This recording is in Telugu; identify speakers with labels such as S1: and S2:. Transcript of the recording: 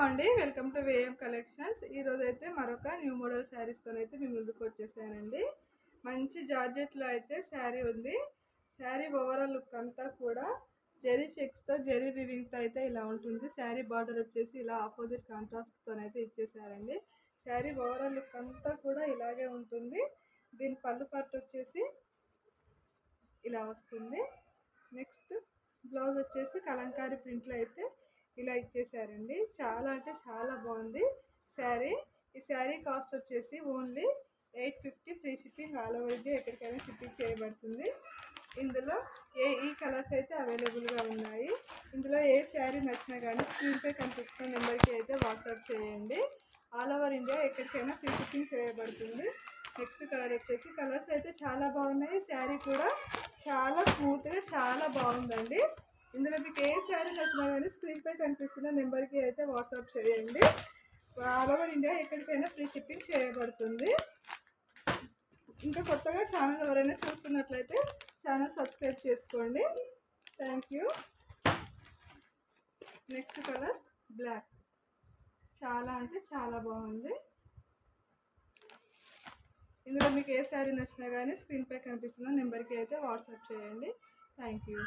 S1: అండి, వెల్కమ్ టు వేఎం కలెక్షన్స్. ఈరోజు అయితే మరొక న్యూ మోడల్ శారీస్తో అయితే మీ ముందుకు వచ్చేసానండి. మంచి జార్జెట్లో అయితే శారీ ఉంది. శారీ ఓవరాల్ లుక్ అంతా కూడా జెరీ చెక్స్తో జెరీ వివింగ్తో అయితే ఇలా ఉంటుంది. శారీ బార్డర్ వచ్చేసి ఇలా ఆపోజిట్ కాంట్రాస్ట్తో అయితే ఇచ్చేసారండి. శారీ ఓవరాల్ లుక్ అంతా కూడా ఇలాగే ఉంటుంది. దీని పళ్ళు పార్ట్ వచ్చేసి ఇలా వస్తుంది. నెక్స్ట్ బ్లౌజ్ వచ్చేసి కలంకారీ ప్రింట్లో అయితే ఇలా ఇచ్చేసారండి. చాలా అంటే చాలా బాగుంది శారీ. ఈ శారీ కాస్ట్ వచ్చేసి only 850 free shipping all over India ఎక్కడికైనా షిప్పింగ్ చేయబడుతుంది. ఇందులో ఈ కలర్స్ అయితే అవైలబుల్గా ఉన్నాయి. ఇందులో ఏ శారీ నచ్చినా కానీ స్క్రీన్పై కనిపిస్తున్న నెంబర్కి అయితే వాట్సాప్ చేయండి. ఆల్ ఓవర్ ఇండియా ఎక్కడికైనా ఫ్రీ షిప్పింగ్ చేయబడుతుంది. నెక్స్ట్ కలర్ వచ్చేసి కలర్స్ అయితే చాలా బాగున్నాయి. శారీ కూడా చాలా స్మూత్గా చాలా బాగుందండి. ఇందులో మీకు ఏ శారీ నచ్చినా కానీ స్క్రీన్పై కనిపిస్తున్న నెంబర్కి అయితే వాట్సాప్ చేయండి. ఆల్ ఓవర్ ఇండియా ఎక్కడికైనా ఫ్రీ షిప్పింగ్ చేయబడుతుంది. ఇంకా కొత్తగా ఛానల్ ఎవరైనా చూస్తున్నట్లయితే ఛానల్ సబ్స్క్రైబ్ చేసుకోండి. Thank you. Next colour black, చాలా అంటే చాలా బాగుంది. ఇందులో మీకు ఏ శారీ నచ్చినా కానీ స్క్రీన్పై కనిపిస్తున్న నెంబర్కి అయితే వాట్సాప్ చేయండి. Thank you.